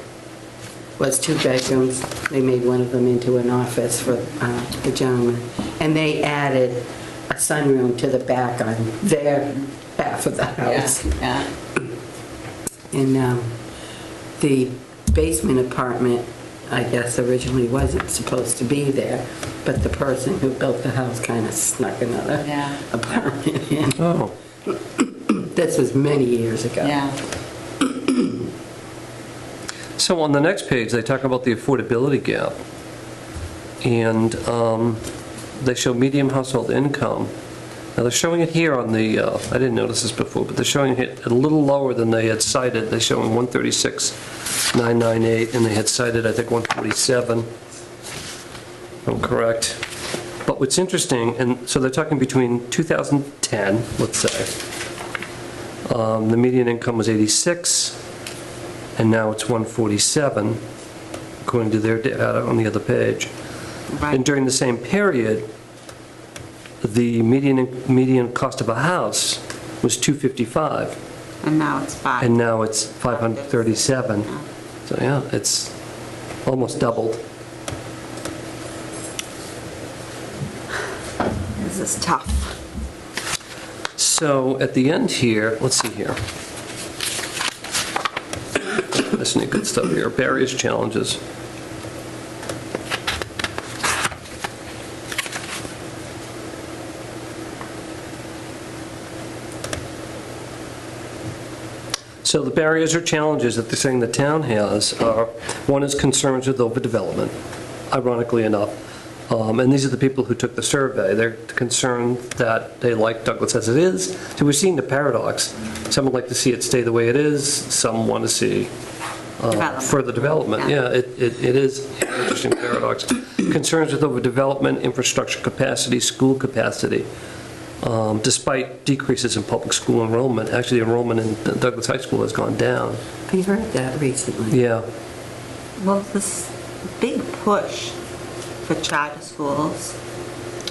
was 2 bedrooms. They made one of them into an office for the gentleman. And they added a sunroom to the back on their half of the house. Yeah. And the basement apartment, I guess, originally wasn't supposed to be there, but the person who built the house kind of snuck another Yeah. apartment in. Oh. This was many years ago. Yeah. So on the next page, they talk about the affordability gap. And they show median household income. Now, they're showing it here on the, I didn't notice this before, but they're showing it a little lower than they had cited. They're showing 136,998, and they had cited, I think, 147, if I'm correct. But what's interesting, and so they're talking between 2010, let's say, the median income was 86, and now it's 147, according to their data on the other page. Right. And during the same period, the median cost of a house was $255, And now it's 5. and now it's $537. So yeah, it's almost doubled. This is tough. So at the end here, let's see here. Missing any good stuff here. Barriers, challenges. So the barriers or challenges that they're saying the town has are, one is concerns with overdevelopment, ironically enough. And these are the people who took the survey. They're concerned that they like Douglas as it is. So we're seeing the paradox. Some would like to see it stay the way it is. Some want to see further development. Yeah, it is an interesting paradox. Concerns with overdevelopment, infrastructure capacity, school capacity. Despite decreases in public school enrollment, actually enrollment in Douglas High School has gone down. I heard that recently. Yeah. Well, this big push for charter schools,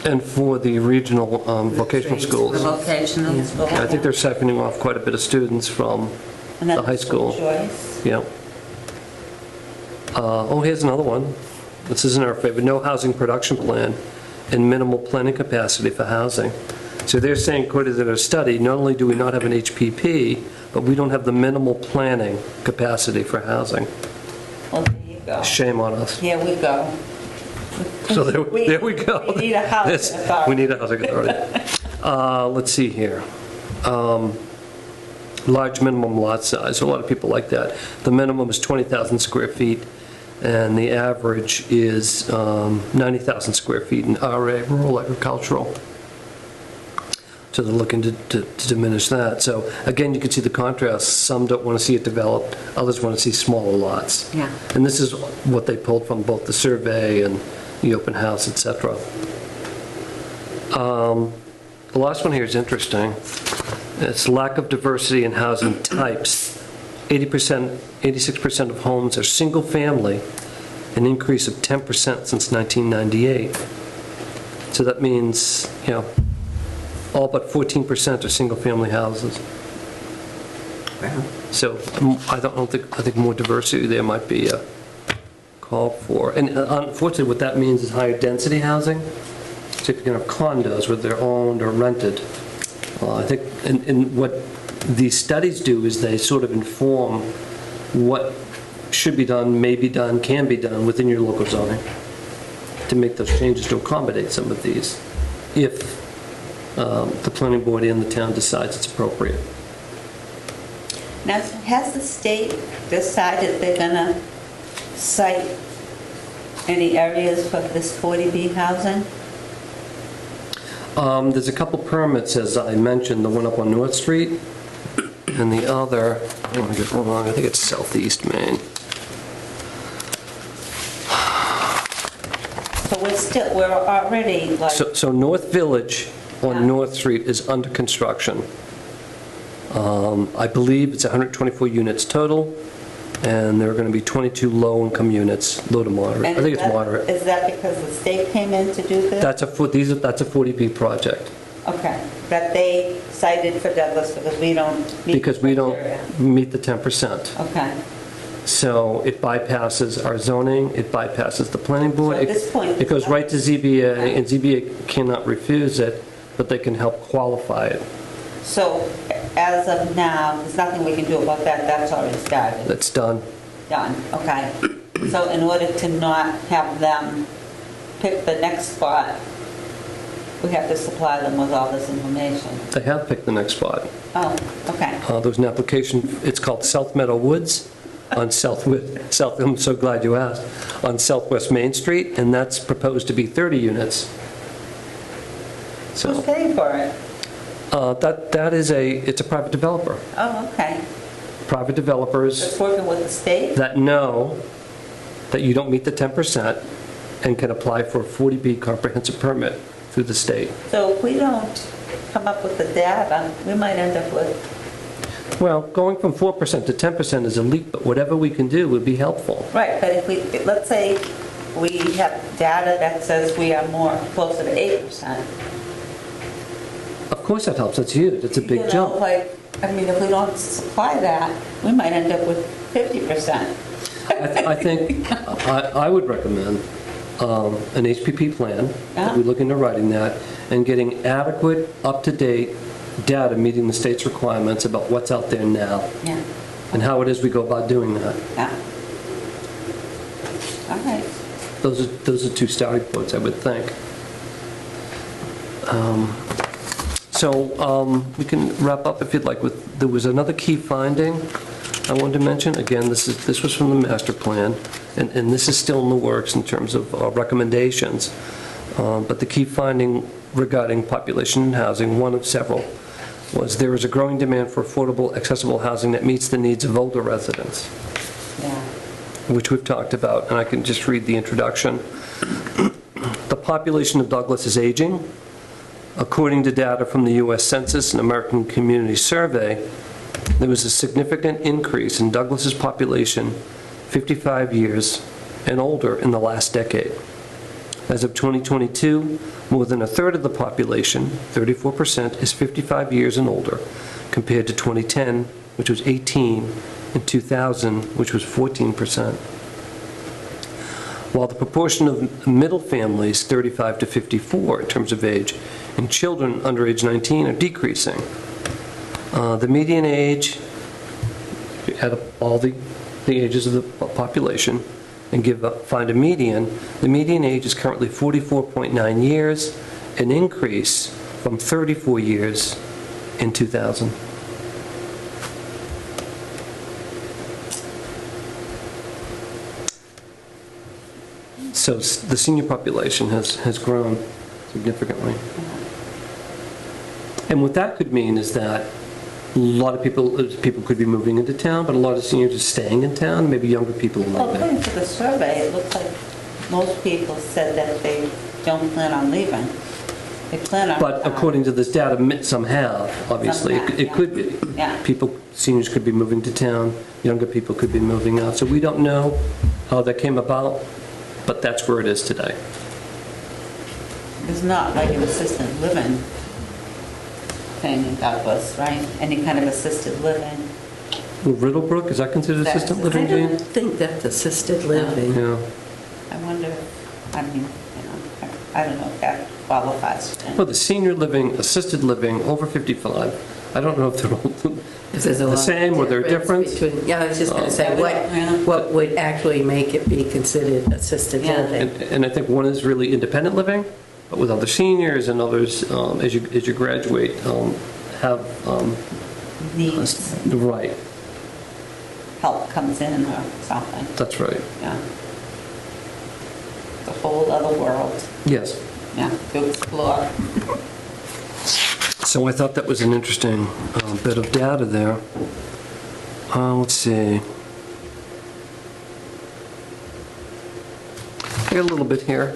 And for the regional vocational the schools. vocational Yeah. schools. I think they're siphoning off quite a bit of students from And that's the high school. choice. Yeah. Oh, here's another one. This isn't our favorite. No housing production plan and minimal planning capacity for housing. So they're saying, according to their study, not only do we not have an HPP, but we don't have the minimal planning capacity for housing. Well, there you go. Shame on us. Here we go. So there we go. We need a housing Yes, authority. we need a housing authority. Let's see here. Large minimum lot size, a lot of people like that. The minimum is 20,000 square feet, and the average is 90,000 square feet in RA, rural agricultural. So they're looking to diminish that. So again, you can see the contrast. Some don't want to see it developed, others want to see smaller lots. Yeah. And this is what they pulled from both the survey and the open house, et cetera. The last one here is interesting. It's lack of diversity in housing types. 86% of homes are single family, an increase of 10% since 1998. So that means, all but 14% are single family houses. Wow. So I think more diversity there might be called for. And unfortunately, what that means is higher density housing. So if you can have condos where they're owned or rented. I think, and what these studies do is they sort of inform what should be done, may be done, can be done within your local zoning to make those changes to accommodate some of these, if the planning board and the town decides it's appropriate. Now, has the state decided they're gonna cite any areas for this 40B housing? There's a couple permits, as I mentioned, the one up on North Street, and the other, I don't want to get it wrong, I think it's Southeast Maine. So we're already like, So North Village Yeah. on North Street is under construction. I believe it's 124 units total, and there are going to be 22 low-income units, low to moderate. I think it's moderate. Is that because the state came in to do this? That's a 40B project, Okay, that they cited for Douglas because we don't meet because we don't criteria. meet the 10%. Okay, So it bypasses our zoning, it bypasses the planning board. So at this point- It goes right to ZBA, and ZBA cannot refuse it, but they can help qualify it. so as of now, there's nothing we can do about that, that's already started, That's done. done, okay. So in order to not have them pick the next spot, we have to supply them with all this information. They have picked the next spot. Oh, okay. There was an application, it's called South Meadow Woods on I'm so glad you asked, on Southwest Main Street, and that's proposed to be 30 units. Who's So, paying for it? it's a private developer. Oh, okay. Private developers It's working with the state? that know that you don't meet the 10% and can apply for a 40B comprehensive permit through the state. So if we don't come up with the data, we might end up with, Well, going from 4% to 10% is a leap, but whatever we can do would be helpful. right, but if we, let's say we have data that says we are more closer to 8%. Of course that helps, that's huge, it's a You big know, jump. like, I mean, if we don't supply that, we might end up with 50%. I think, I would recommend an HPP plan, that we look into writing that, and getting adequate, up-to-date data meeting the state's requirements about what's out there now, Yeah, and how it is we go about doing that. yeah. All right. Those are two starting points, I would think. So we can wrap up if you'd like with, there was another key finding I wanted to mention. Again, this was from the master plan, and this is still in the works in terms of recommendations. But the key finding regarding population and housing, one of several, was there is a growing demand for affordable, accessible housing that meets the needs of older residents, Yeah. which we've talked about, and I can just read the introduction. The population of Douglas is aging. According to data from the U.S. Census and American Community Survey, there was a significant increase in Douglas's population 55 years and older in the last decade. As of 2022, more than a third of the population, 34%, is 55 years and older, compared to 2010, which was 18, and 2000, which was 14%. While the proportion of middle families, 35 to 54 in terms of age, and children under age 19 are decreasing. The median age, if you add up all the ages of the population and find a median, the median age is currently 44.9 years, an increase from 34 years in 2000. So the senior population has grown significantly. And what that could mean is that a lot of people could be moving into town, but a lot of seniors are staying in town, maybe younger people are Well, leaving. according to the survey, it looks like most people said that they don't plan on leaving. They plan on... But according to this data, some have, obviously. Some have, It yeah. could be. Yeah. Seniors could be moving to town, younger people could be moving out. So we don't know how that came about, but that's where it is today. There's not like an assisted living thing in Douglas, right? Any kind of assisted living? Riddlebrook, is that considered That's assisted living, I don't Jane? think that's assisted living. Yeah. I wonder, I mean, I don't know if that qualifies. Well, the senior living, assisted living, over 55, I don't know if they're all If there's a the lot of same, or there a difference? between- Yeah, I was just going to say, Yeah. what would actually make it be considered assisted Yeah. living? And I think one is really independent living, but with other seniors and others, as you graduate, have, Needs, right, help comes in or something, that's right, yeah. It's a whole other world, yes. yeah, to explore. So I thought that was an interesting bit of data there. Let's see. I got a little bit here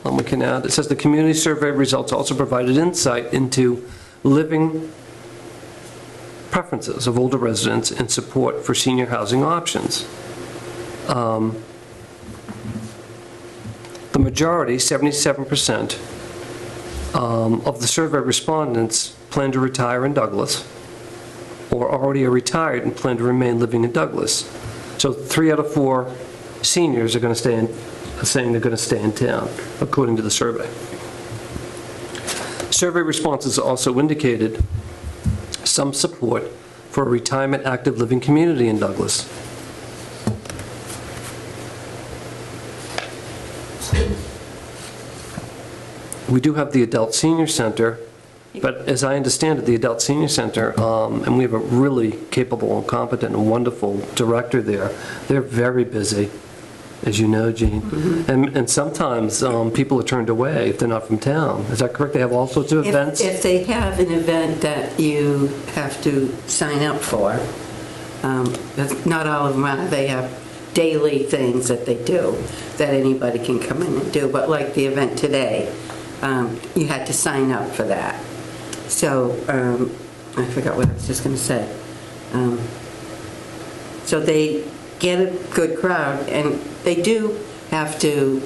we can add. It says the community survey results also provided insight into living preferences of older residents and support for senior housing options. The majority, 77%, of the survey respondents plan to retire in Douglas or already are retired and plan to remain living in Douglas. So 3 out of 4 seniors are going to saying they're going to stay in town, according to the survey. Survey responses also indicated some support for a retirement active living community in Douglas. We do have the Adult Senior Center, but as I understand it, the Adult Senior Center, and we have a really capable and competent and wonderful director there, they're very busy, as you know, Jean. And sometimes people are turned away if they're not from town. Is that correct? They have all sorts of events? If they have an event that you have to sign up for, not all of them are, they have daily things that they do that anybody can come in and do, but like the event today, you had to sign up for that. So, I forgot what I was just going to say. So they get a good crowd, and they do have to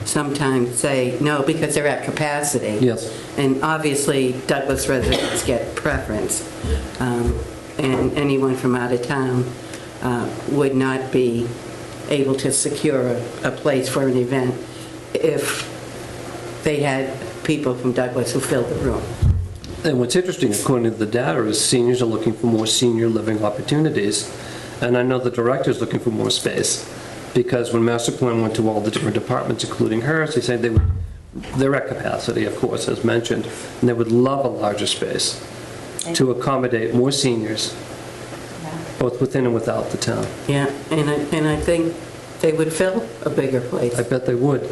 sometimes say no because they're at capacity. Yes. And obviously, Douglas residents get preference, and anyone from out of town would not be able to secure a place for an event if they had people from Douglas who filled the room. And what's interesting, according to the data, is seniors are looking for more senior living opportunities. And I know the director's looking for more space, because when Master Plan went to all the different departments, including hers, they said they're at capacity, of course, as mentioned, and they would love a larger space to accommodate more seniors, both within and without the town. Yeah, and I think they would fill a bigger place. I bet they would.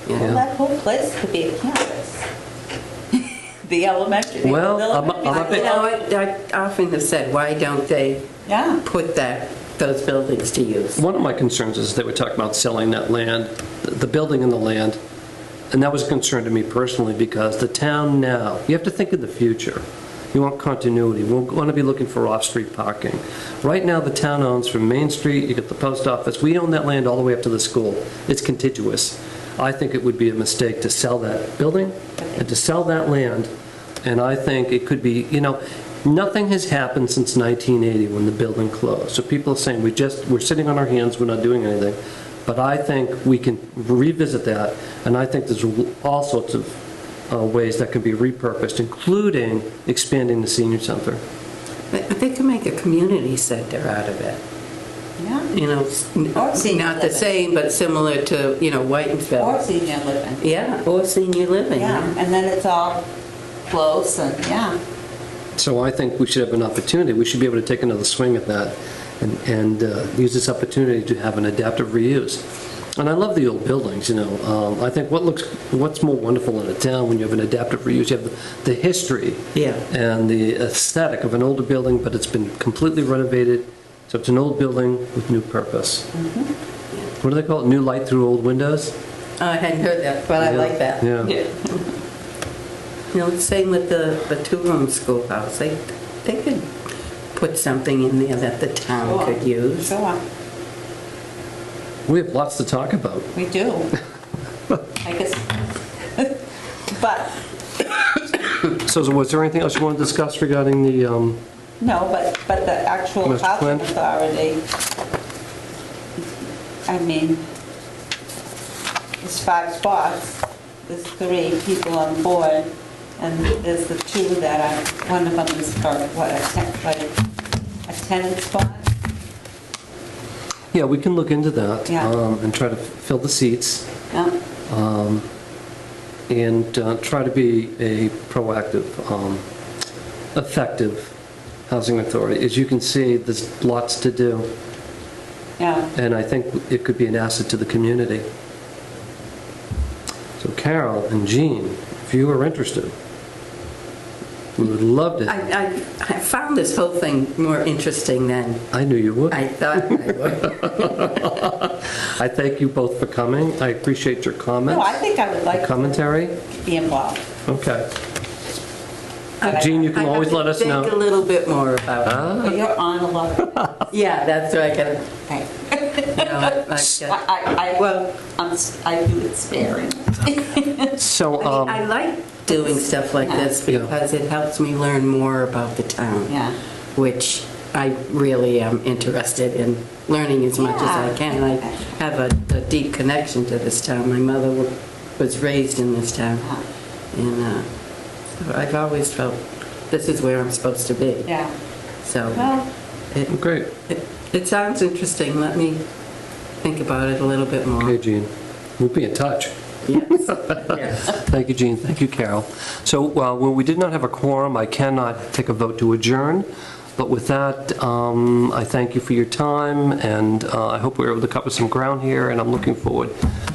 Yeah. Well, that whole place could be a campus. The elementary. the Well, elementary I'm a bit- You know, I often have said, why don't they Yeah, put those buildings to use? One of my concerns is they were talking about selling that land, the building and the land, and that was a concern to me personally, because the town now, you have to think of the future. You want continuity. We want to be looking for off-street parking. Right now, the town owns from Main Street, you get the post office, we own that land all the way up to the school. It's contiguous. I think it would be a mistake to sell that building and to sell that land, and I think it could be, nothing has happened since 1980 when the building closed. So people are saying, we're sitting on our hands, we're not doing anything. But I think we can revisit that, and I think there's all sorts of ways that can be repurposed, including expanding the senior center. But they can make a community center out of it. yeah. Or senior Not the living. same, but similar to, Or Whitensville. senior living. Yeah, or senior living. Yeah, and then it's all close and, yeah. So I think we should have an opportunity, we should be able to take another swing at that and use this opportunity to have an adaptive reuse. And I love the old buildings, I think what's more wonderful in a town when you have an adaptive reuse, you have the history Yeah. and the aesthetic of an older building, but it's been completely renovated, so it's an old building with new purpose. What do they call it, new light through old windows? I hadn't heard that, but I Yeah, like that. yeah. Same with the two-room schoolhouse. They could put something in there that the town could use. Sure, We have lots to talk about. we do. I guess, but So was there anything else you want to discuss regarding the No, but the actual Mr. housing Quinn? authority, I mean, there's 5 spots, there's 3 people on board, and there's the 2 that are, one of them is for, what, a tenant spot? Yeah, we can look into that Yeah. and try to fill the seats Yeah, and try to be a proactive, effective housing authority. As you can see, there's lots to do, yeah. and I think it could be an asset to the community. So Carol and Jean, if you are interested, we would love to. I found this whole thing more interesting than I knew you would. I thought I would. I thank you both for coming. I appreciate your comments. No, I think I would like to Commentary? be involved. Okay. Jean, you can always let us Think a know. little bit more about it. But you're on a lot of, Yeah, that's what I gotta, okay. you know, well, I do it sparing. So, I like doing stuff like this Yeah. because it helps me learn more about the town. Yeah. Which I really am interested in learning as much as I Yeah. can. I have a deep connection to this town. My mother was raised in this town. And so I've always felt this is where I'm supposed to be. Yeah. So Well, great. it sounds interesting. Let me think about it a little bit more. Okay, Jean. We'll be in touch. Yes. Yes. Thank you, Jean. Thank you, Carol. So, when we did not have a quorum, I cannot take a vote to adjourn. But with that, I thank you for your time, and I hope we were able to cover some ground here, and I'm looking forward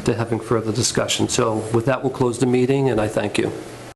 to having further discussion. So with that, we'll close the meeting, and I thank you.